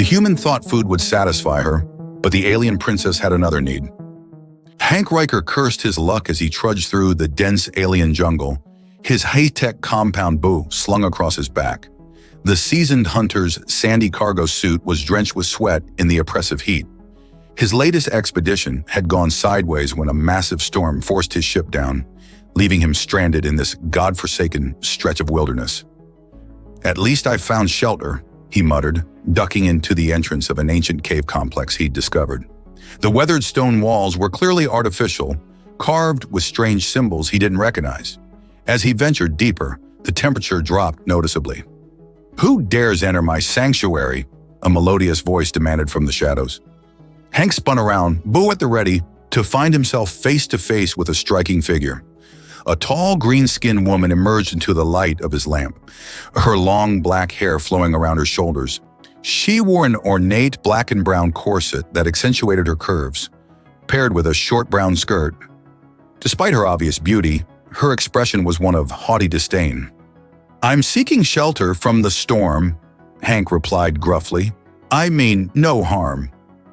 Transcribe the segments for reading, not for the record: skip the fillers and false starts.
human thought food would satisfy her, but the alien princess had another need. Hank Riker cursed his luck as he trudged through the dense alien jungle, his high-tech compound bow slung across his back. The seasoned hunter's sandy cargo suit was drenched with sweat in the oppressive heat. His latest expedition had gone sideways when a massive storm forced his ship down, leaving him stranded in this godforsaken stretch of wilderness. "At least I found shelter," he muttered, ducking into the entrance of an ancient cave complex he'd discovered. The weathered stone walls were clearly artificial, carved with strange symbols he didn't recognize. As he ventured deeper, the temperature dropped noticeably. "Who dares enter my sanctuary?" a melodious voice demanded from the shadows. Hank spun around, bow at the ready, to find himself face to face with a striking figure. A tall, green-skinned woman emerged into the light of his lamp, her long black hair flowing around her shoulders. She wore an ornate black and brown corset that accentuated her curves, paired with a short brown skirt. Despite her obvious beauty, her expression was one of haughty disdain. "I'm seeking shelter from the storm," Hank replied gruffly. "I mean no harm."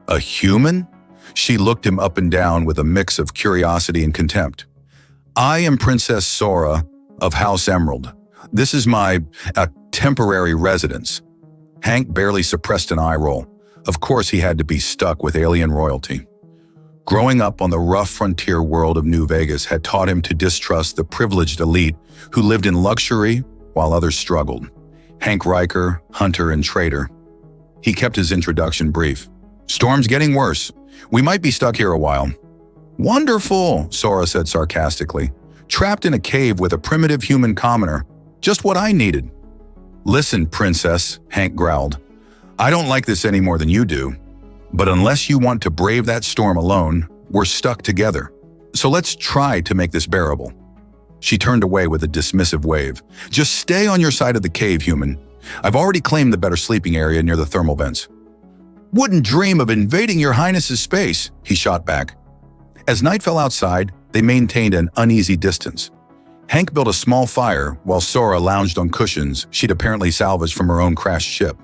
"A human?" She looked him up and down with a mix of curiosity and contempt. "I am Princess Sora of House Emerald. This is my temporary residence." Hank barely suppressed an eye roll. Of course he had to be stuck with alien royalty. Growing up on the rough frontier world of New Vegas had taught him to distrust the privileged elite who lived in luxury while others struggled. Hank Riker, hunter and trader. He kept his introduction brief. "Storm's getting worse. We might be stuck here a while." "Wonderful," Sora said sarcastically. "Trapped in a cave with a primitive human commoner. Just what I needed." "Listen, princess," Hank growled. "I don't like this any more than you do. But unless you want to brave that storm alone, we're stuck together. So let's try to make this bearable." She turned away with a dismissive wave. "Just stay on your side of the cave, human. I've already claimed the better sleeping area near the thermal vents." "Wouldn't dream of invading your highness's space," he shot back. As night fell outside, they maintained an uneasy distance. Hank built a small fire while Sora lounged on cushions she'd apparently salvaged from her own crashed ship.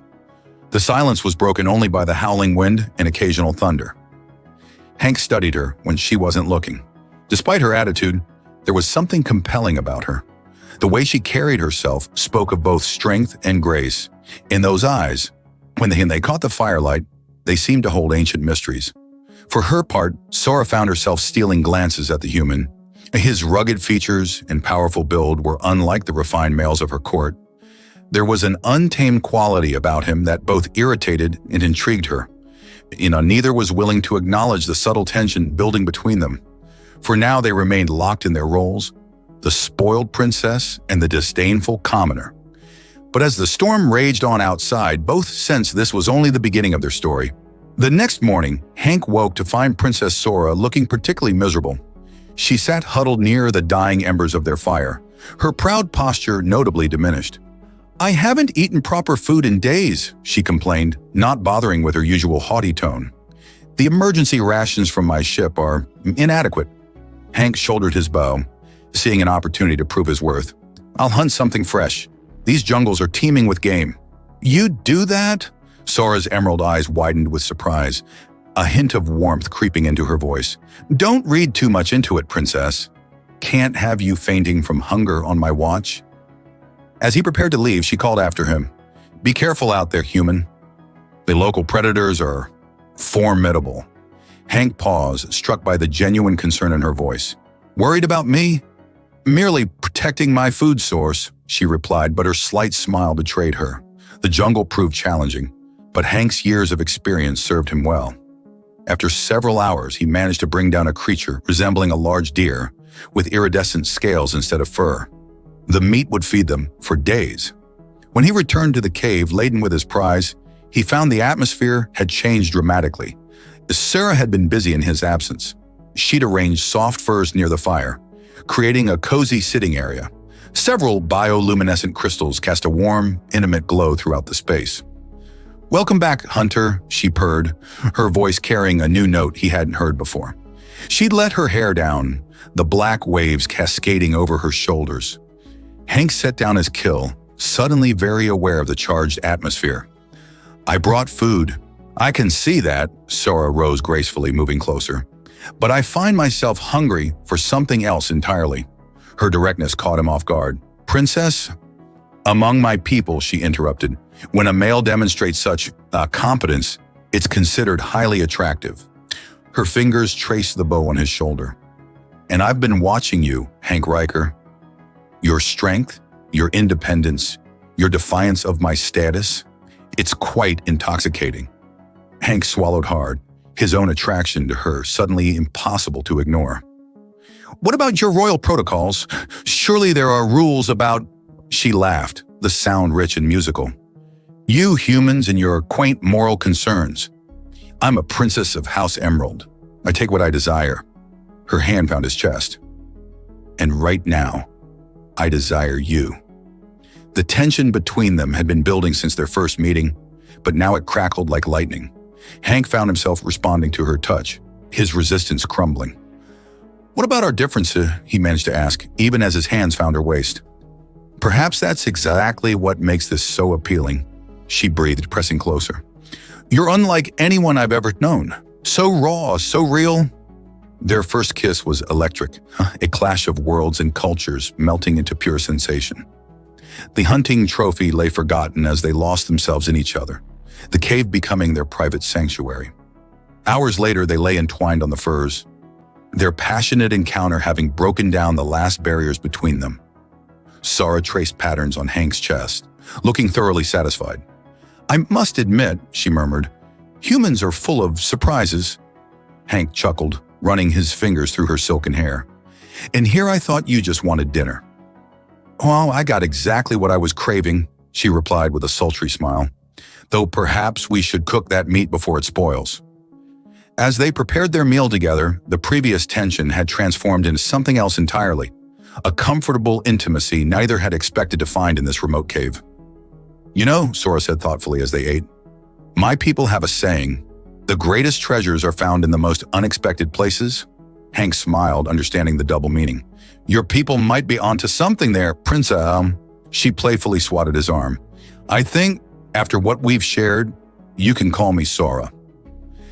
The silence was broken only by the howling wind and occasional thunder. Hank studied her when she wasn't looking. Despite her attitude, there was something compelling about her. The way she carried herself spoke of both strength and grace. In those eyes, when they caught the firelight, they seemed to hold ancient mysteries. For her part, Sora found herself stealing glances at the human. His rugged features and powerful build were unlike the refined males of her court. There was an untamed quality about him that both irritated and intrigued her. Neither was willing to acknowledge the subtle tension building between them. For now they remained locked in their roles, the spoiled princess and the disdainful commoner. But as the storm raged on outside, both sensed this was only the beginning of their story. The next morning, Hank woke to find Princess Sora looking particularly miserable. She sat huddled near the dying embers of their fire, her proud posture notably diminished. "I haven't eaten proper food in days," she complained, not bothering with her usual haughty tone. "The emergency rations from my ship are inadequate." Hank shouldered his bow, seeing an opportunity to prove his worth. "I'll hunt something fresh. These jungles are teeming with game." "You do that?" Sora's emerald eyes widened with surprise, a hint of warmth creeping into her voice. "Don't read too much into it, princess. Can't have you fainting from hunger on my watch." As he prepared to leave, she called after him. "Be careful out there, human. The local predators are formidable." Hank paused, struck by the genuine concern in her voice. "Worried about me?" "Merely protecting my food source," she replied, but her slight smile betrayed her. The jungle proved challenging, but Hank's years of experience served him well. After several hours, he managed to bring down a creature resembling a large deer, with iridescent scales instead of fur. The meat would feed them for days. When he returned to the cave laden with his prize, he found the atmosphere had changed dramatically. Sarah had been busy in his absence. She'd arranged soft furs near the fire, creating a cozy sitting area. Several bioluminescent crystals cast a warm, intimate glow throughout the space. "Welcome back, Hunter," she purred, her voice carrying a new note he hadn't heard before. She'd let her hair down, the black waves cascading over her shoulders. Hank set down his kill, suddenly very aware of the charged atmosphere. "I brought food," I can see that, Sora rose gracefully, moving closer. But I find myself hungry for something else entirely. Her directness caught him off guard. Princess? Among my people, she interrupted. When a male demonstrates such competence, it's considered highly attractive. Her fingers traced the bow on his shoulder. And I've been watching you, Hank Riker. Your strength, your independence, your defiance of my status, it's quite intoxicating. Hank swallowed hard, his own attraction to her suddenly impossible to ignore. What about your royal protocols? Surely there are rules about… She laughed, the sound rich and musical. You humans and your quaint moral concerns. I'm a princess of House Emerald. I take what I desire. Her hand found his chest. And right now, I desire you. The tension between them had been building since their first meeting, but now it crackled like lightning. Hank found himself responding to her touch, his resistance crumbling. What about our differences? He managed to ask, even as his hands found her waist. Perhaps that's exactly what makes this so appealing, she breathed, pressing closer. You're unlike anyone I've ever known. So raw, so real. Their first kiss was electric, a clash of worlds and cultures melting into pure sensation. The hunting trophy lay forgotten as they lost themselves in each other, the cave becoming their private sanctuary. Hours later, they lay entwined on the furs, their passionate encounter having broken down the last barriers between them. Sora traced patterns on Hank's chest, looking thoroughly satisfied. I must admit, she murmured, humans are full of surprises. Hank chuckled, running his fingers through her silken hair. And here I thought you just wanted dinner. Well, I got exactly what I was craving, she replied with a sultry smile, though perhaps we should cook that meat before it spoils. As they prepared their meal together, the previous tension had transformed into something else entirely, a comfortable intimacy neither had expected to find in this remote cave. You know, Sora said thoughtfully as they ate, my people have a saying, the greatest treasures are found in the most unexpected places. Hank smiled, understanding the double meaning. Your people might be onto something there, Princess. She playfully swatted his arm. I think, after what we've shared, you can call me Sora.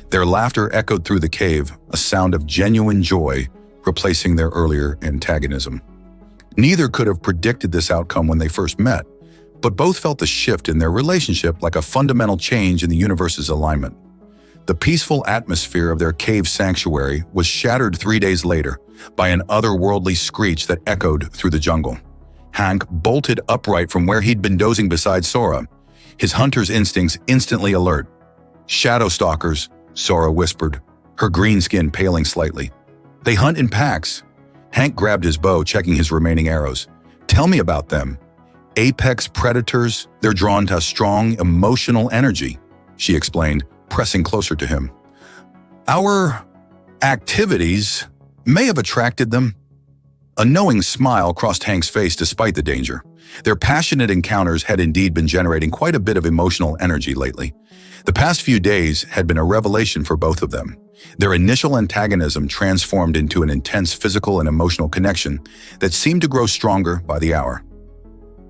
Their laughter echoed through the cave, a sound of genuine joy, replacing their earlier antagonism. Neither could have predicted this outcome when they first met, but both felt the shift in their relationship like a fundamental change in the universe's alignment. The peaceful atmosphere of their cave sanctuary was shattered 3 days later by an otherworldly screech that echoed through the jungle. Hank bolted upright from where he'd been dozing beside Sora, his hunter's instincts instantly alert. Shadow stalkers, Sora whispered, her green skin paling slightly. They hunt in packs. Hank grabbed his bow, checking his remaining arrows. Tell me about them. Apex predators, they're drawn to strong emotional energy, she explained, pressing closer to him. Our activities may have attracted them. A knowing smile crossed Hank's face despite the danger. Their passionate encounters had indeed been generating quite a bit of emotional energy lately. The past few days had been a revelation for both of them. Their initial antagonism transformed into an intense physical and emotional connection that seemed to grow stronger by the hour.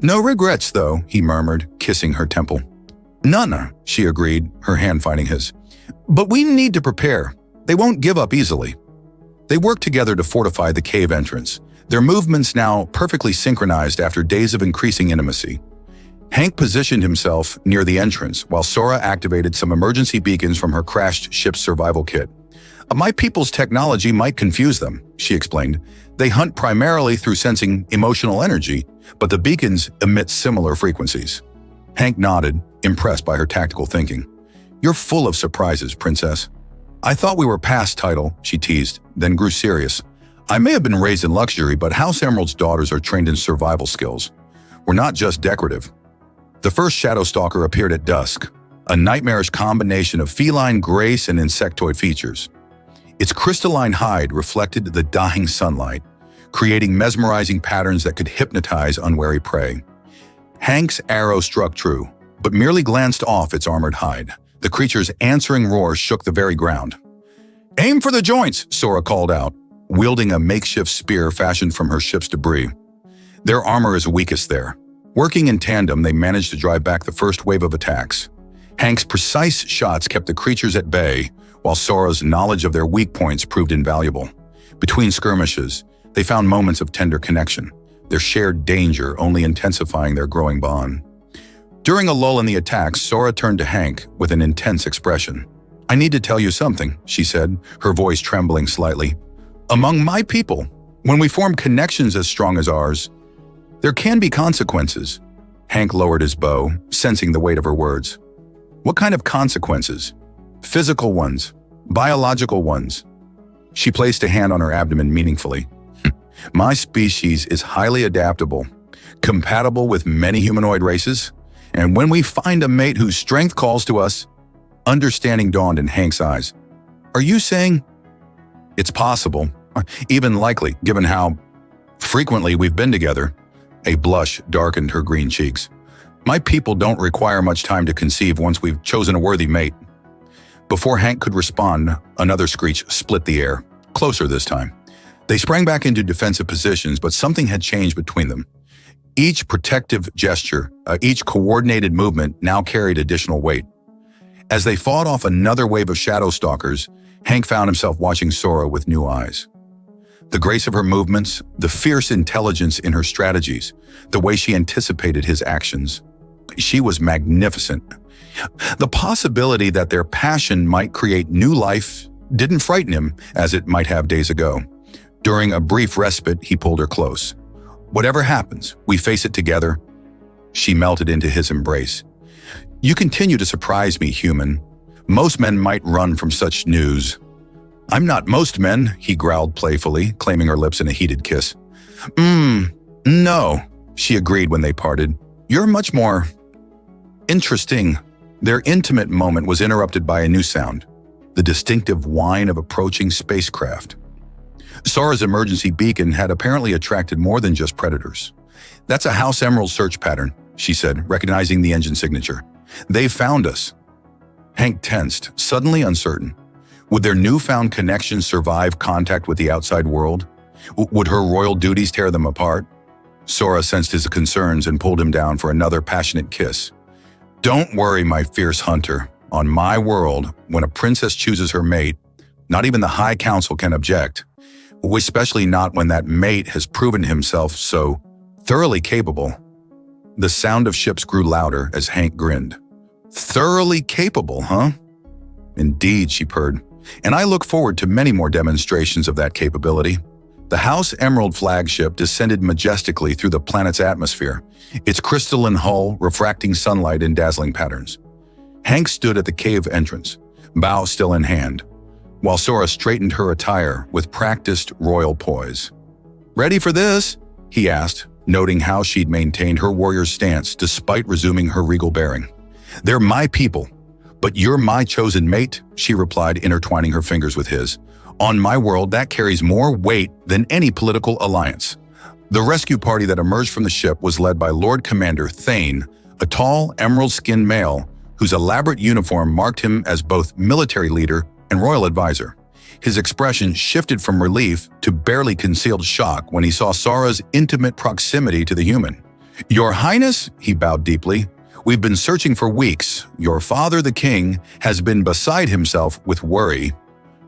No regrets, though, he murmured, kissing her temple. None, she agreed, her hand finding his. But we need to prepare. They won't give up easily. They worked together to fortify the cave entrance, their movements now perfectly synchronized after days of increasing intimacy. Hank positioned himself near the entrance while Sora activated some emergency beacons from her crashed ship's survival kit. My people's technology might confuse them, she explained. They hunt primarily through sensing emotional energy, but the beacons emit similar frequencies. Hank nodded, impressed by her tactical thinking. You're full of surprises, Princess. I thought we were past title, she teased, then grew serious. I may have been raised in luxury, but House Emerald's daughters are trained in survival skills. We're not just decorative. The first Shadow Stalker appeared at dusk, a nightmarish combination of feline grace and insectoid features. Its crystalline hide reflected the dying sunlight, creating mesmerizing patterns that could hypnotize unwary prey. Hank's arrow struck true, but merely glanced off its armored hide. The creature's answering roar shook the very ground. Aim for the joints, Sora called out, wielding a makeshift spear fashioned from her ship's debris. Their armor is weakest there. Working in tandem, they managed to drive back the first wave of attacks. Hank's precise shots kept the creatures at bay, while Sora's knowledge of their weak points proved invaluable. Between skirmishes, they found moments of tender connection, their shared danger only intensifying their growing bond. During a lull in the attacks, Sora turned to Hank with an intense expression. "I need to tell you something," she said, her voice trembling slightly. "Among my people, when we form connections as strong as ours, there can be consequences." Hank lowered his bow, sensing the weight of her words. "What kind of consequences?" "Physical ones, biological ones." She placed a hand on her abdomen meaningfully. "My species is highly adaptable, compatible with many humanoid races, and when we find a mate whose strength calls to us..." Understanding dawned in Hank's eyes. "Are you saying..." "It's possible, even likely, given how frequently we've been together." A blush darkened her green cheeks. "My people don't require much time to conceive once we've chosen a worthy mate." Before Hank could respond, another screech split the air, closer this time. They sprang back into defensive positions, but something had changed between them. Each protective gesture, each coordinated movement now carried additional weight. As they fought off another wave of shadow stalkers, Hank found himself watching Sora with new eyes. The grace of her movements, the fierce intelligence in her strategies, the way she anticipated his actions. She was magnificent. The possibility that their passion might create new life didn't frighten him as it might have days ago. During a brief respite, he pulled her close. "Whatever happens, we face it together." She melted into his embrace. "You continue to surprise me, human. Most men might run from such news." "I'm not most men," he growled playfully, claiming her lips in a heated kiss. No," she agreed when they parted. "You're much more interesting." Their intimate moment was interrupted by a new sound, the distinctive whine of approaching spacecraft. Sora's emergency beacon had apparently attracted more than just predators. "That's a House Emerald search pattern," she said, recognizing the engine signature. "They've found us." Hank tensed, suddenly uncertain. Would their newfound connection survive contact with the outside world? Would her royal duties tear them apart? Sora sensed his concerns and pulled him down for another passionate kiss. "Don't worry, my fierce hunter. On my world, when a princess chooses her mate, not even the High Council can object, especially not when that mate has proven himself so thoroughly capable." The sound of ships grew louder as Hank grinned. "Thoroughly capable, huh?" "Indeed," she purred. "And I look forward to many more demonstrations of that capability." The House Emerald flagship descended majestically through the planet's atmosphere, its crystalline hull refracting sunlight in dazzling patterns. Hank stood at the cave entrance, bow still in hand, while Sora straightened her attire with practiced royal poise. "Ready for this?" he asked, noting how she'd maintained her warrior's stance despite resuming her regal bearing. "They're my people, but you're my chosen mate," she replied, intertwining her fingers with his. "On my world, that carries more weight than any political alliance." The rescue party that emerged from the ship was led by Lord Commander Thane, a tall, emerald-skinned male whose elaborate uniform marked him as both military leader and royal advisor. His expression shifted from relief to barely concealed shock when he saw Sora's intimate proximity to the human. "Your Highness," he bowed deeply, "we've been searching for weeks. Your father, the king, has been beside himself with worry."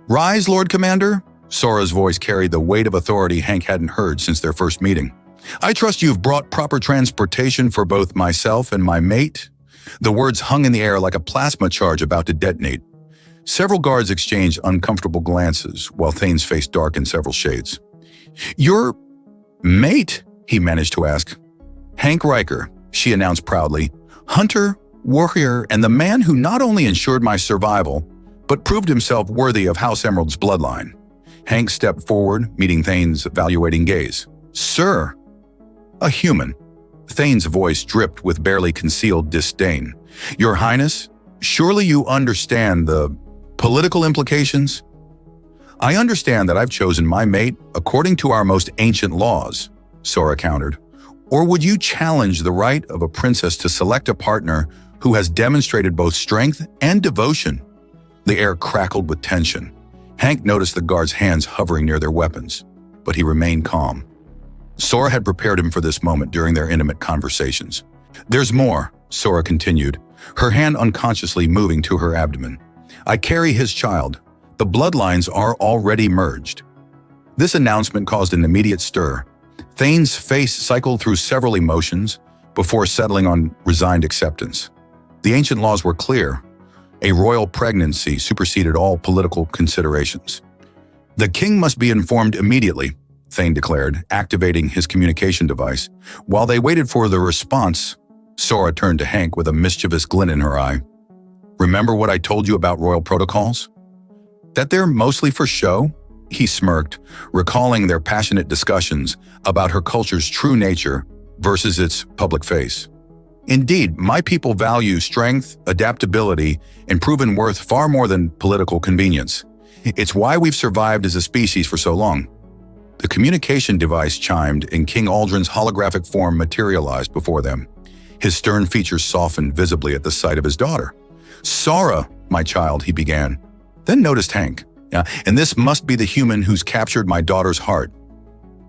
"Rise, Lord Commander." Sora's voice carried the weight of authority Hank hadn't heard since their first meeting. "I trust you've brought proper transportation for both myself and my mate." The words hung in the air like a plasma charge about to detonate. Several guards exchanged uncomfortable glances, while Thane's face darkened several shades. "Your mate?" he managed to ask. "Hank Riker," she announced proudly. "Hunter, warrior, and the man who not only ensured my survival, but proved himself worthy of House Emerald's bloodline." Hank stepped forward, meeting Thane's evaluating gaze. "Sir." "A human." Thane's voice dripped with barely concealed disdain. "Your Highness, surely you understand the political implications?" "I understand that I've chosen my mate according to our most ancient laws," Sora countered. "Or would you challenge the right of a princess to select a partner who has demonstrated both strength and devotion?" The air crackled with tension. Hank noticed the guards' hands hovering near their weapons, but he remained calm. Sora had prepared him for this moment during their intimate conversations. "There's more," Sora continued. her hand unconsciously moving to her abdomen. "I carry his child. The bloodlines are already merged." This announcement caused an immediate stir. Thane's face cycled through several emotions before settling on resigned acceptance. The ancient laws were clear. A royal pregnancy superseded all political considerations. "The king must be informed immediately," Thane declared, activating his communication device. While they waited for the response, Sora turned to Hank with a mischievous glint in her eye. "Remember what I told you about royal protocols? That they're mostly for show?" He smirked, recalling their passionate discussions about her culture's true nature versus its public face. "Indeed, my people value strength, adaptability, and proven worth far more than political convenience. It's why we've survived as a species for so long." The communication device chimed, and King Aldrin's holographic form materialized before them. His stern features softened visibly at the sight of his daughter. "Sora, my child," he began, then noticed Hank. "And this must be the human who's captured my daughter's heart.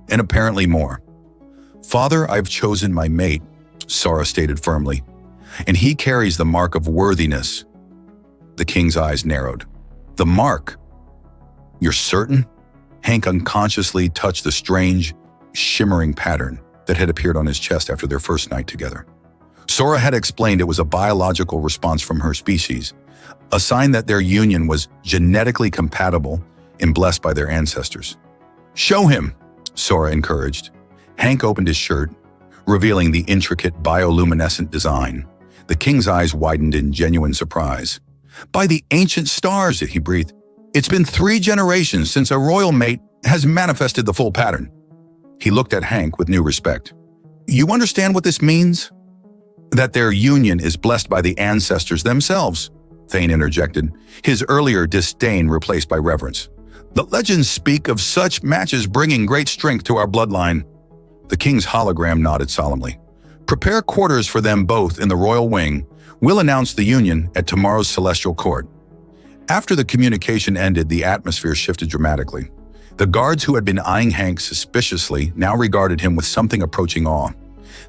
And apparently more." "Father, I've chosen my mate," Sora stated firmly, "and he carries the mark of worthiness." The king's eyes narrowed. "The mark? You're certain?" Hank unconsciously touched the strange, shimmering pattern that had appeared on his chest after their first night together. Sora had explained it was a biological response from her species, a sign that their union was genetically compatible and blessed by their ancestors. "Show him," Sora encouraged. Hank opened his shirt, revealing the intricate bioluminescent design. The king's eyes widened in genuine surprise. "By the ancient stars," he breathed, "it's been 3 generations since a royal mate has manifested the full pattern." He looked at Hank with new respect. "You understand what this means?" "That their union is blessed by the ancestors themselves," Thane interjected, his earlier disdain replaced by reverence. "The legends speak of such matches bringing great strength to our bloodline." The king's hologram nodded solemnly. "Prepare quarters for them both in the royal wing. We'll announce the union at tomorrow's celestial court." After the communication ended, the atmosphere shifted dramatically. The guards who had been eyeing Hank suspiciously now regarded him with something approaching awe.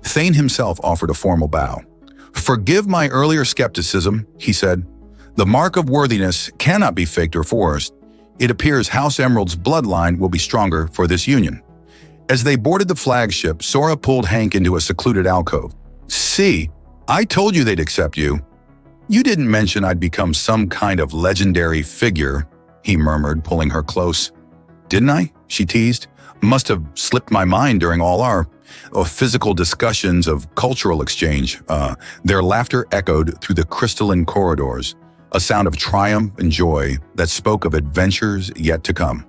Thane himself offered a formal bow. "Forgive my earlier skepticism," he said. "The mark of worthiness cannot be faked or forced. It appears House Emerald's bloodline will be stronger for this union." As they boarded the flagship, Sora pulled Hank into a secluded alcove. "See, I told you they'd accept you." "You didn't mention I'd become some kind of legendary figure," he murmured, pulling her close. "Didn't I?" she teased. "Must have slipped my mind during all our physical discussions of cultural exchange." Their laughter echoed through the crystalline corridors, a sound of triumph and joy that spoke of adventures yet to come.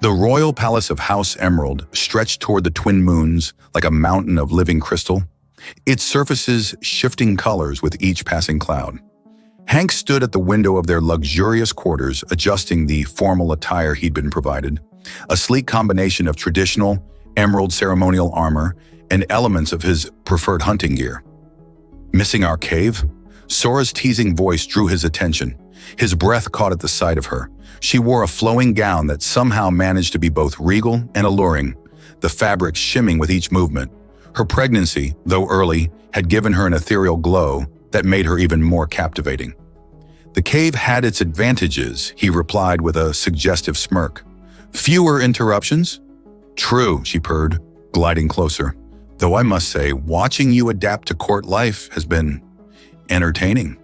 The royal palace of House Emerald stretched toward the twin moons like a mountain of living crystal, its surfaces shifting colors with each passing cloud. Hank stood at the window of their luxurious quarters, adjusting the formal attire he'd been provided, a sleek combination of traditional emerald ceremonial armor and elements of his preferred hunting gear. "Missing our cave?" Sora's teasing voice drew his attention. His breath caught at the sight of her. She wore a flowing gown that somehow managed to be both regal and alluring, the fabric shimming with each movement. Her pregnancy, though early, had given her an ethereal glow that made her even more captivating. "The cave had its advantages," he replied with a suggestive smirk. "Fewer interruptions?" "True," she purred, gliding closer. "Though I must say, watching you adapt to court life has been entertaining."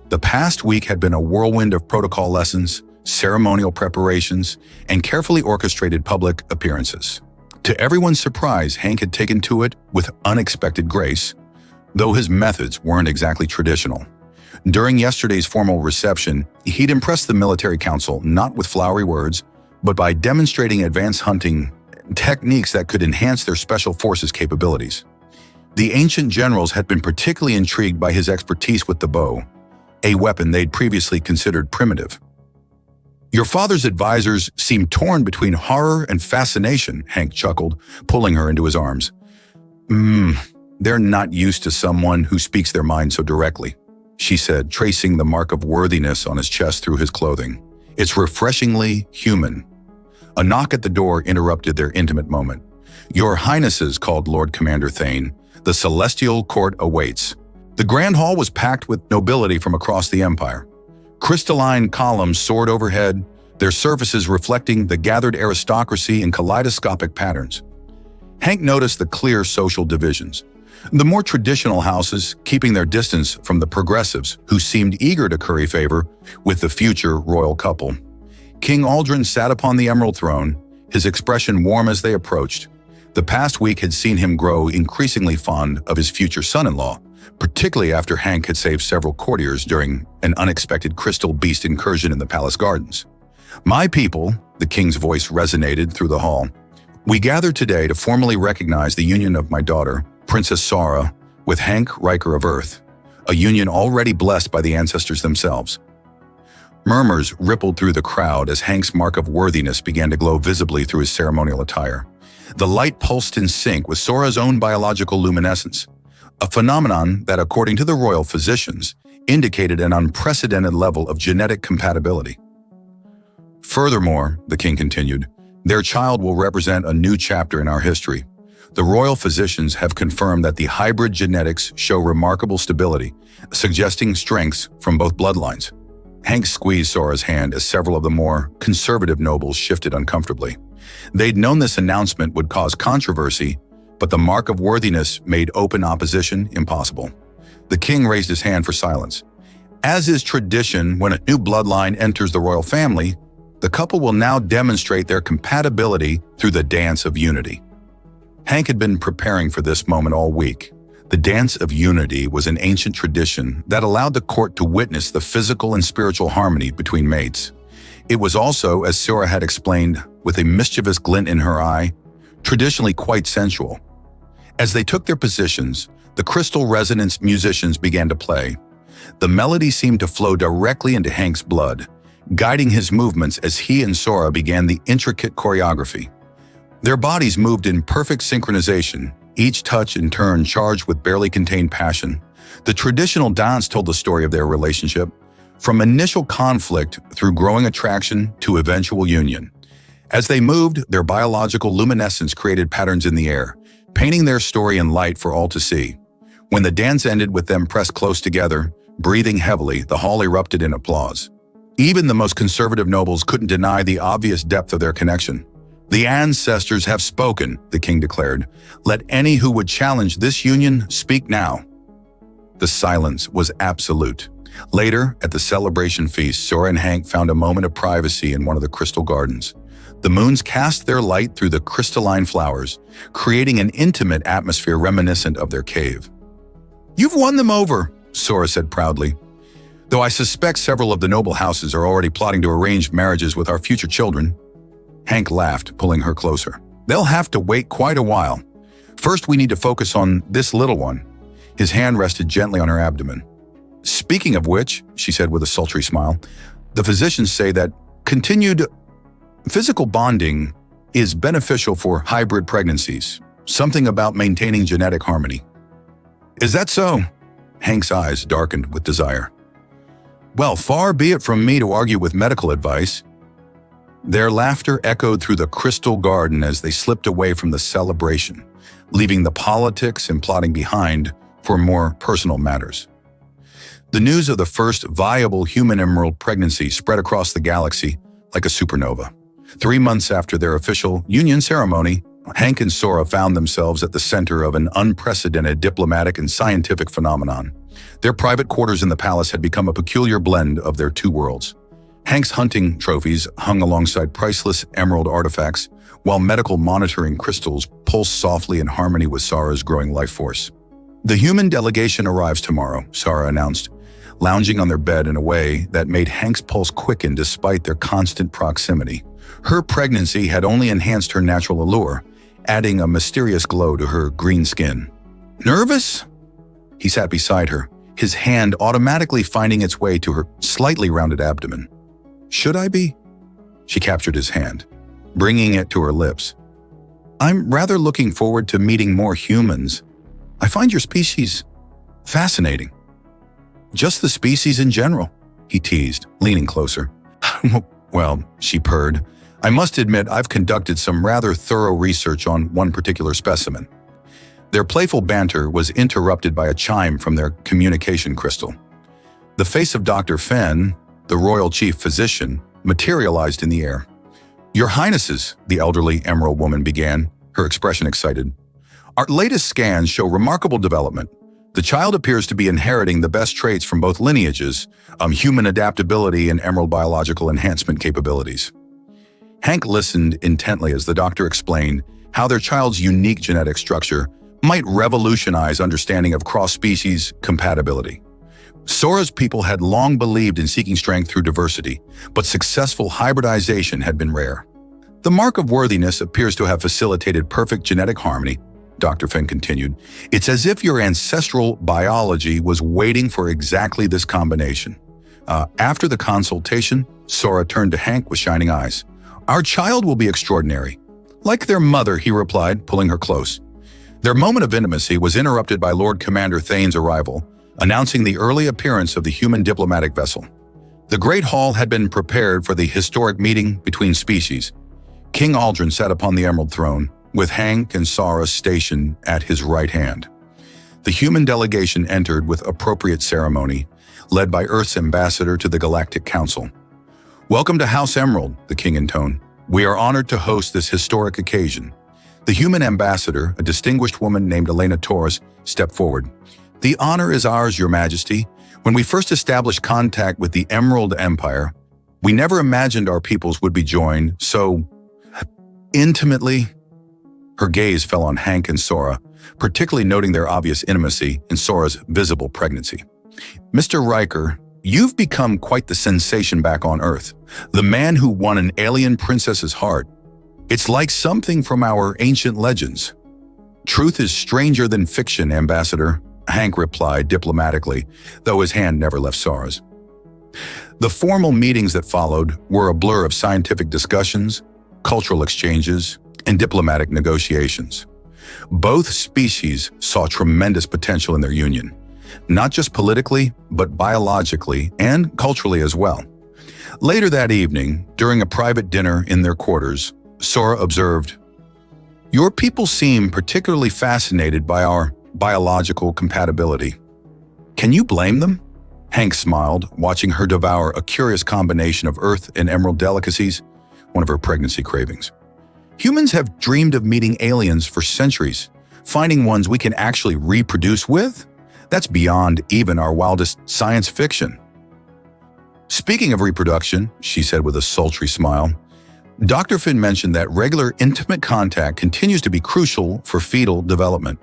The past week had been a whirlwind of protocol lessons, ceremonial preparations, and carefully orchestrated public appearances. To everyone's surprise, Hank had taken to it with unexpected grace, though his methods weren't exactly traditional. During yesterday's formal reception, he'd impressed the military council not with flowery words, but by demonstrating advanced hunting techniques that could enhance their special forces capabilities. The ancient generals had been particularly intrigued by his expertise with the bow, a weapon they'd previously considered primitive. "Your father's advisors seemed torn between horror and fascination," Hank chuckled, pulling her into his arms. They're not used to someone who speaks their mind so directly," she said, tracing the mark of worthiness on his chest through his clothing. "It's refreshingly human." A knock at the door interrupted their intimate moment. "Your Highnesses," called Lord Commander Thane, "the Celestial Court awaits." The grand hall was packed with nobility from across the empire. Crystalline columns soared overhead, their surfaces reflecting the gathered aristocracy in kaleidoscopic patterns. Hank noticed the clear social divisions. The more traditional houses keeping their distance from the progressives who seemed eager to curry favor with the future royal couple. King Aldrin sat upon the emerald throne, his expression warm as they approached. The past week had seen him grow increasingly fond of his future son-in-law, particularly after Hank had saved several courtiers during an unexpected crystal beast incursion in the palace gardens. "My people," the king's voice resonated through the hall, "we gather today to formally recognize the union of my daughter, Princess Sara, with Hank Riker of Earth, a union already blessed by the ancestors themselves." Murmurs rippled through the crowd as Hank's mark of worthiness began to glow visibly through his ceremonial attire. The light pulsed in sync with Sora's own biological luminescence, a phenomenon that, according to the royal physicians, indicated an unprecedented level of genetic compatibility. "Furthermore," the king continued, "their child will represent a new chapter in our history. The royal physicians have confirmed that the hybrid genetics show remarkable stability, suggesting strengths from both bloodlines." Hank squeezed Sora's hand as several of the more conservative nobles shifted uncomfortably. They'd known this announcement would cause controversy, but the mark of worthiness made open opposition impossible. The king raised his hand for silence. As is tradition when a new bloodline enters the royal family, the couple will now demonstrate their compatibility through the dance of unity. Hank had been preparing for this moment all week. The dance of unity was an ancient tradition that allowed the court to witness the physical and spiritual harmony between mates. It was also, as Sora had explained with a mischievous glint in her eye, traditionally quite sensual. As they took their positions, the crystal resonance musicians began to play. The melody seemed to flow directly into Hank's blood, guiding his movements as he and Sora began the intricate choreography. Their bodies moved in perfect synchronization, each touch in turn charged with barely contained passion. The traditional dance told the story of their relationship, from initial conflict through growing attraction to eventual union. As they moved, their biological luminescence created patterns in the air, painting their story in light for all to see. When the dance ended with them pressed close together, breathing heavily, the hall erupted in applause. Even the most conservative nobles couldn't deny the obvious depth of their connection. "The ancestors have spoken," the king declared. "Let any who would challenge this union speak now." The silence was absolute. Later, at the celebration feast, Sora and Hank found a moment of privacy in one of the crystal gardens. The moons cast their light through the crystalline flowers, creating an intimate atmosphere reminiscent of their cave. "You've won them over," Sora said proudly. "Though I suspect several of the noble houses are already plotting to arrange marriages with our future children." Hank laughed, pulling her closer. "They'll have to wait quite a while. First, we need to focus on this little one." His hand rested gently on her abdomen. "Speaking of which," she said with a sultry smile, "the physicians say that continued physical bonding is beneficial for hybrid pregnancies, something about maintaining genetic harmony." "Is that so?" Hank's eyes darkened with desire. "Well, far be it from me to argue with medical advice." Their laughter echoed through the crystal garden as they slipped away from the celebration, leaving the politics and plotting behind for more personal matters. The news of the first viable human emerald pregnancy spread across the galaxy like a supernova. 3 months after their official union ceremony, Hank and Sora found themselves at the center of an unprecedented diplomatic and scientific phenomenon. Their private quarters in the palace had become a peculiar blend of their two worlds. Hank's hunting trophies hung alongside priceless emerald artifacts, while medical monitoring crystals pulsed softly in harmony with Sora's growing life force. "The human delegation arrives tomorrow," Sora announced, lounging on their bed in a way that made Hank's pulse quicken despite their constant proximity. Her pregnancy had only enhanced her natural allure, adding a mysterious glow to her green skin. "Nervous?" He sat beside her, his hand automatically finding its way to her slightly rounded abdomen. "Should I be?" She captured his hand, bringing it to her lips. "I'm rather looking forward to meeting more humans. I find your species fascinating." "Just the species in general," he teased, leaning closer. "Well," she purred, "I must admit I've conducted some rather thorough research on one particular specimen." Their playful banter was interrupted by a chime from their communication crystal. The face of Dr. Fenn, the royal chief physician, materialized in the air. "Your Highnesses," the elderly emerald woman began, her expression excited. "Our latest scans show remarkable development. The child appears to be inheriting the best traits from both lineages, human adaptability and emerald biological enhancement capabilities." Hank listened intently as the doctor explained how their child's unique genetic structure might revolutionize understanding of cross-species compatibility. Sora's people had long believed in seeking strength through diversity, but successful hybridization had been rare. "The mark of worthiness appears to have facilitated perfect genetic harmony," Dr. Fenn continued. "It's as if your ancestral biology was waiting for exactly this combination." After the consultation, Sora turned to Hank with shining eyes. "Our child will be extraordinary." "Like their mother," he replied, pulling her close. Their moment of intimacy was interrupted by Lord Commander Thane's arrival, announcing the early appearance of the human diplomatic vessel. The Great Hall had been prepared for the historic meeting between species. King Aldrin sat upon the Emerald Throne, with Hank and Sora stationed at his right hand. The human delegation entered with appropriate ceremony, led by Earth's ambassador to the Galactic Council. "Welcome to House Emerald," the king intoned. "We are honored to host this historic occasion." The human ambassador, a distinguished woman named Elena Torres, stepped forward. "The honor is ours, Your Majesty. When we first established contact with the Emerald Empire, we never imagined our peoples would be joined so intimately." Her gaze fell on Hank and Sora, particularly noting their obvious intimacy and Sora's visible pregnancy. "Mr. Riker, you've become quite the sensation back on Earth. The man who won an alien princess's heart. It's like something from our ancient legends." "Truth is stranger than fiction, Ambassador," Hank replied diplomatically, though his hand never left Sora's. The formal meetings that followed were a blur of scientific discussions, cultural exchanges, and diplomatic negotiations. Both species saw tremendous potential in their union, not just politically, but biologically and culturally as well. Later that evening, during a private dinner in their quarters, Sora observed, "Your people seem particularly fascinated by our biological compatibility. Can you blame them?" Hank smiled, watching her devour a curious combination of Earth and Emerald delicacies, one of her pregnancy cravings. "Humans have dreamed of meeting aliens for centuries. Finding ones we can actually reproduce with? That's beyond even our wildest science fiction." "Speaking of reproduction," she said with a sultry smile, "Dr. Finn mentioned that regular intimate contact continues to be crucial for fetal development.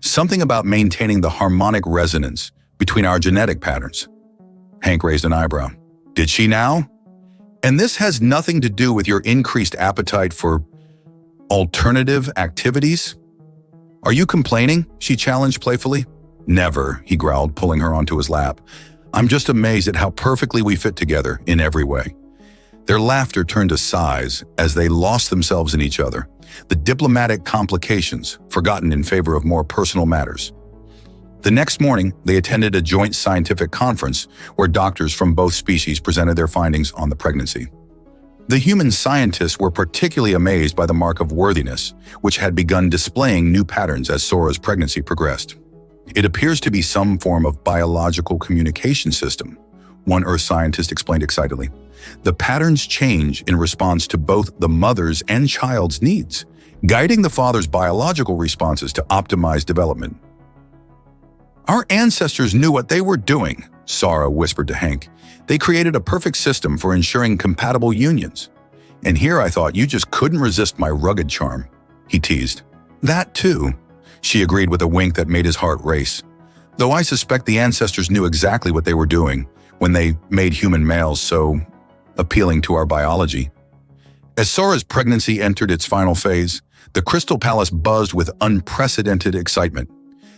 Something about maintaining the harmonic resonance between our genetic patterns." Hank raised an eyebrow. "Did she now? And this has nothing to do with your increased appetite for alternative activities?" "Are you complaining?" she challenged playfully. "Never," he growled, pulling her onto his lap. "I'm just amazed at how perfectly we fit together in every way." Their laughter turned to sighs as they lost themselves in each other, the diplomatic complications forgotten in favor of more personal matters. The next morning, they attended a joint scientific conference where doctors from both species presented their findings on the pregnancy. The human scientists were particularly amazed by the mark of worthiness, which had begun displaying new patterns as Sora's pregnancy progressed. "It appears to be some form of biological communication system," one Earth scientist explained excitedly. "The patterns change in response to both the mother's and child's needs, guiding the father's biological responses to optimize development." "Our ancestors knew what they were doing," Sora whispered to Hank. "They created a perfect system for ensuring compatible unions. And here I thought you just couldn't resist my rugged charm," he teased. "That too," she agreed with a wink that made his heart race. "Though I suspect the ancestors knew exactly what they were doing when they made human males so appealing to our biology." As Sora's pregnancy entered its final phase, the Crystal Palace buzzed with unprecedented excitement.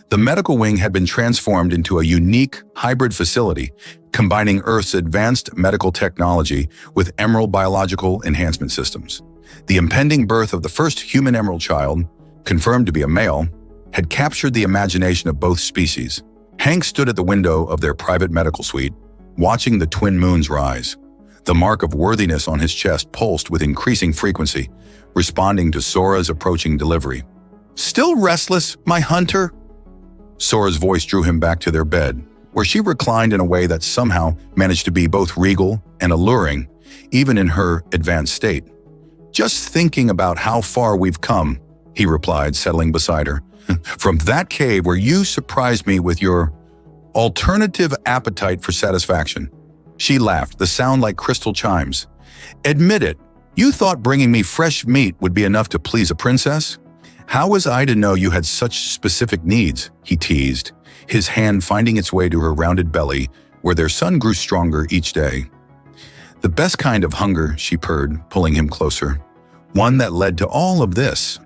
The medical wing had been transformed into a unique hybrid facility, combining Earth's advanced medical technology with Emerald biological enhancement systems. The impending birth of the first human Emerald child, confirmed to be a male, had captured the imagination of both species. Hank stood at the window of their private medical suite, watching the twin moons rise. The mark of worthiness on his chest pulsed with increasing frequency, responding to Sora's approaching delivery. Still restless, my hunter? Sora's voice drew him back to their bed, where she reclined in a way that somehow managed to be both regal and alluring, even in her advanced state. Just thinking about how far we've come, he replied, settling beside her. From that cave where you surprised me with your alternative appetite for satisfaction. She laughed, the sound like crystal chimes. Admit it, you thought bringing me fresh meat would be enough to please a princess? How was I to know you had such specific needs? He teased, his hand finding its way to her rounded belly, where their son grew stronger each day. The best kind of hunger, she purred, pulling him closer. One that led to all of this.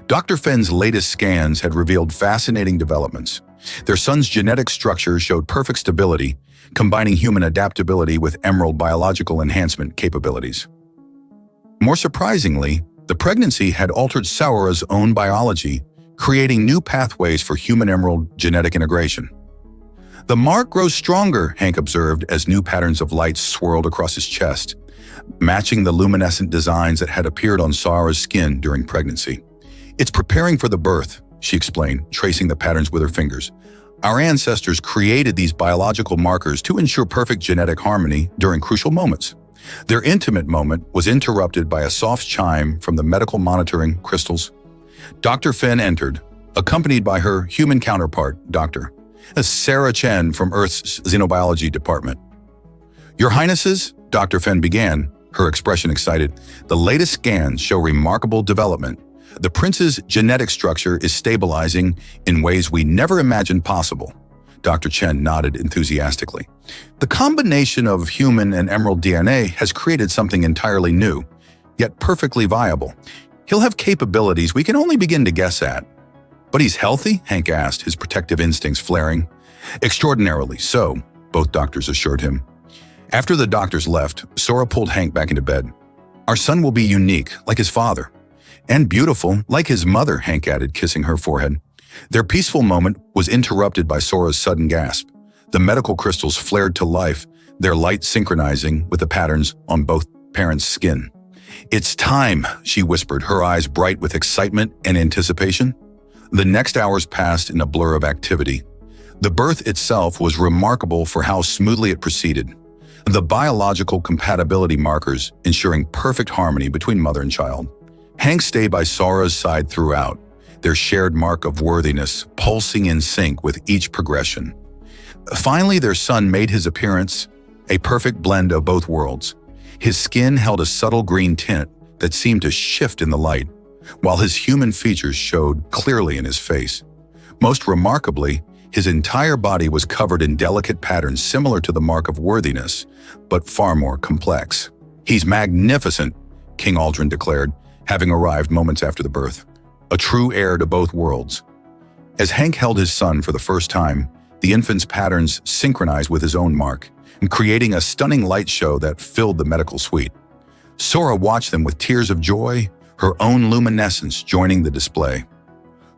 Dr. Fenn's latest scans had revealed fascinating developments. Their son's genetic structure showed perfect stability, combining human adaptability with emerald biological enhancement capabilities. More surprisingly, the pregnancy had altered Sora's own biology, creating new pathways for human emerald genetic integration. The mark grows stronger, Hank observed as new patterns of light swirled across his chest, matching the luminescent designs that had appeared on Sora's skin during pregnancy. It's preparing for the birth, she explained, tracing the patterns with her fingers. Our ancestors created these biological markers to ensure perfect genetic harmony during crucial moments. Their intimate moment was interrupted by a soft chime from the medical monitoring crystals. Dr. Finn entered, accompanied by her human counterpart, Dr. Sarah Chen from Earth's Xenobiology Department. Your Highnesses, Dr. Finn began, her expression excited. The latest scans show remarkable development. The prince's genetic structure is stabilizing in ways we never imagined possible. Dr. Chen nodded enthusiastically. The combination of human and emerald DNA has created something entirely new, yet perfectly viable. He'll have capabilities we can only begin to guess at. But he's healthy? Hank asked, his protective instincts flaring. Extraordinarily so, both doctors assured him. After the doctors left, Sora pulled Hank back into bed. Our son will be unique, like his father. And beautiful, like his mother, Hank added, kissing her forehead. Their peaceful moment was interrupted by Sora's sudden gasp. The medical crystals flared to life, their light synchronizing with the patterns on both parents' skin. It's time, she whispered, her eyes bright with excitement and anticipation. The next hours passed in a blur of activity. The birth itself was remarkable for how smoothly it proceeded. The biological compatibility markers ensuring perfect harmony between mother and child. Hank stayed by Sora's side throughout, their shared mark of worthiness pulsing in sync with each progression. Finally, their son made his appearance, a perfect blend of both worlds. His skin held a subtle green tint that seemed to shift in the light, while his human features showed clearly in his face. Most remarkably, his entire body was covered in delicate patterns similar to the mark of worthiness, but far more complex. He's magnificent, King Aldrin declared, having arrived moments after the birth. A true heir to both worlds. As Hank held his son for the first time, the infant's patterns synchronized with his own mark, creating a stunning light show that filled the medical suite. Sora watched them with tears of joy, her own luminescence joining the display.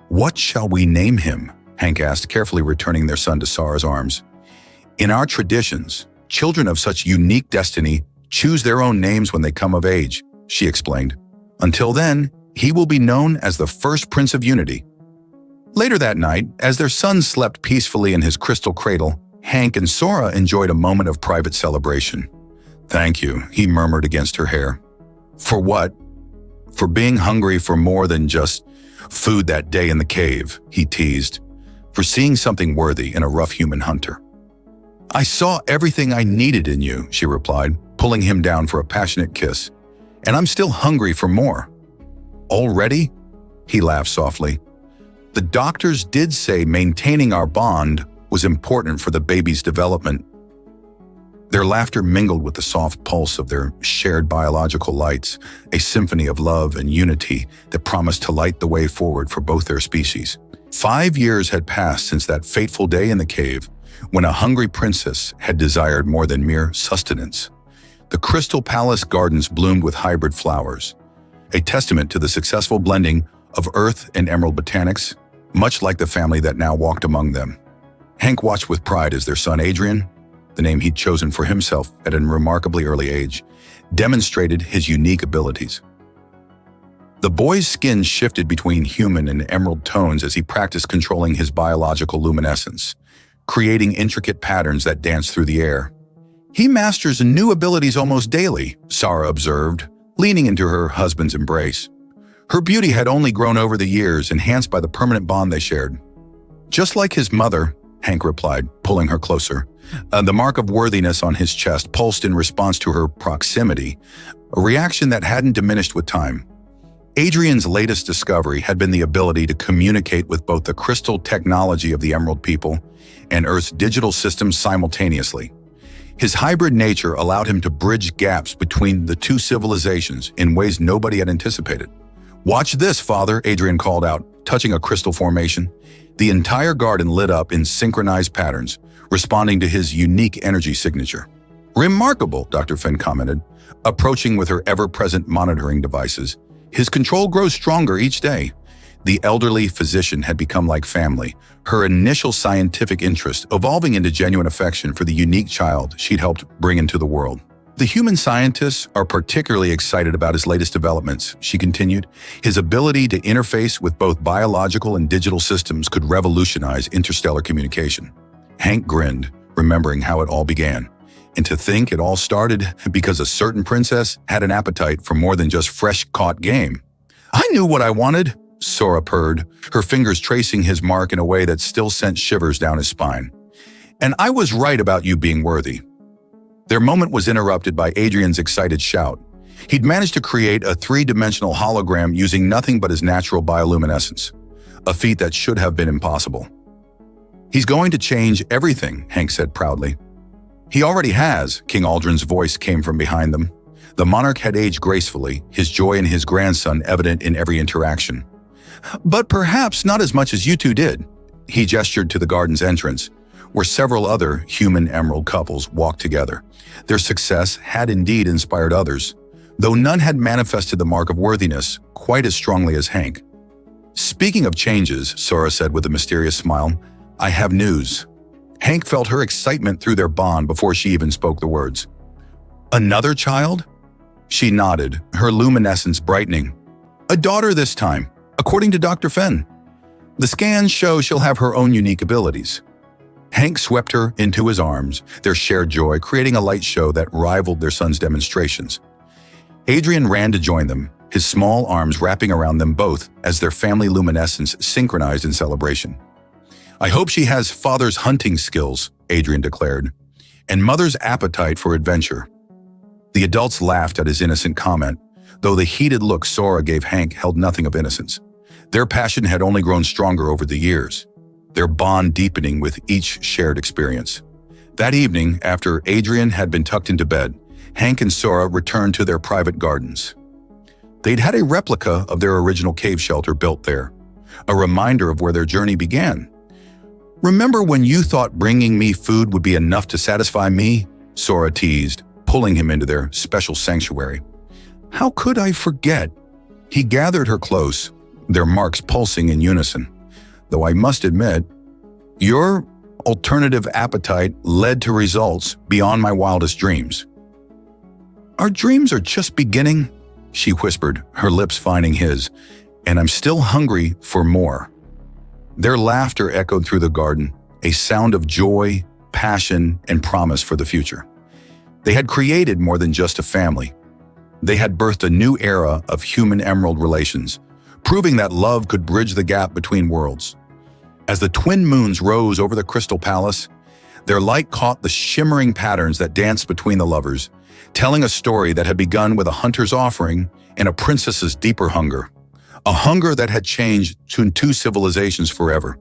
What shall we name him? Hank asked, carefully returning their son to Sora's arms. In our traditions, children of such unique destiny choose their own names when they come of age, she explained. Until then, he will be known as the first Prince of Unity. Later that night, as their son slept peacefully in his crystal cradle, Hank and Sora enjoyed a moment of private celebration. Thank you, he murmured against her hair. For what? For being hungry for more than just food that day in the cave, he teased. For seeing something worthy in a rough human hunter. I saw everything I needed in you, she replied, pulling him down for a passionate kiss. And I'm still hungry for more. Already? He laughed softly. The doctors did say maintaining our bond was important for the baby's development. Their laughter mingled with the soft pulse of their shared biological lights, a symphony of love and unity that promised to light the way forward for both their species. 5 years had passed since that fateful day in the cave when a hungry princess had desired more than mere sustenance. The Crystal Palace gardens bloomed with hybrid flowers, a testament to the successful blending of earth and emerald botanics, much like the family that now walked among them. Hank watched with pride as their son Adrian, the name he'd chosen for himself at a remarkably early age, demonstrated his unique abilities. The boy's skin shifted between human and emerald tones as he practiced controlling his biological luminescence, creating intricate patterns that danced through the air. He masters new abilities almost daily, Sarah observed, leaning into her husband's embrace. Her beauty had only grown over the years, enhanced by the permanent bond they shared. Just like his mother, Hank replied, pulling her closer. The mark of worthiness on his chest pulsed in response to her proximity, a reaction that hadn't diminished with time. Adrian's latest discovery had been the ability to communicate with both the crystal technology of the Emerald people and Earth's digital systems simultaneously. His hybrid nature allowed him to bridge gaps between the two civilizations in ways nobody had anticipated. "Watch this, Father," Adrian called out, touching a crystal formation. The entire garden lit up in synchronized patterns, responding to his unique energy signature. "Remarkable," Dr. Finn commented, approaching with her ever-present monitoring devices. "His control grows stronger each day." The elderly physician had become like family, her initial scientific interest evolving into genuine affection for the unique child she'd helped bring into the world. "The human scientists are particularly excited about his latest developments," she continued. "His ability to interface with both biological and digital systems could revolutionize interstellar communication." Hank grinned, remembering how it all began. And to think it all started because a certain princess had an appetite for more than just fresh-caught game. "I knew what I wanted," Sora purred, her fingers tracing his mark in a way that still sent shivers down his spine. "And I was right about you being worthy." Their moment was interrupted by Adrian's excited shout. He'd managed to create a three-dimensional hologram using nothing but his natural bioluminescence, a feat that should have been impossible. "He's going to change everything," Hank said proudly. "He already has," King Aldrin's voice came from behind them. The monarch had aged gracefully, his joy in his grandson evident in every interaction. "But perhaps not as much as you two did." He gestured to the garden's entrance, where several other human emerald couples walked together. Their success had indeed inspired others, though none had manifested the mark of worthiness quite as strongly as Hank. "Speaking of changes," Sora said with a mysterious smile, "I have news." Hank felt her excitement through their bond before she even spoke the words. "Another child?" She nodded, her luminescence brightening. "A daughter this time, according to Dr. Fenn. The scans show she'll have her own unique abilities." Hank swept her into his arms, their shared joy creating a light show that rivaled their son's demonstrations. Adrian ran to join them, his small arms wrapping around them both as their family luminescence synchronized in celebration. "I hope she has father's hunting skills," Adrian declared, "and mother's appetite for adventure." The adults laughed at his innocent comment, though the heated look Sora gave Hank held nothing of innocence. Their passion had only grown stronger over the years, their bond deepening with each shared experience. That evening, after Adrian had been tucked into bed, Hank and Sora returned to their private gardens. They'd had a replica of their original cave shelter built there, a reminder of where their journey began. "Remember when you thought bringing me food would be enough to satisfy me?" Sora teased, pulling him into their special sanctuary. "How could I forget?" He gathered her close, their marks pulsing in unison. "Though I must admit, your alternative appetite led to results beyond my wildest dreams." "Our dreams are just beginning," she whispered, her lips finding his, "and I'm still hungry for more." Their laughter echoed through the garden, a sound of joy, passion, and promise for the future. They had created more than just a family. They had birthed a new era of human-emerald relations, proving that love could bridge the gap between worlds. As the twin moons rose over the Crystal Palace, their light caught the shimmering patterns that danced between the lovers, telling a story that had begun with a hunter's offering and a princess's deeper hunger, a hunger that had changed two civilizations forever.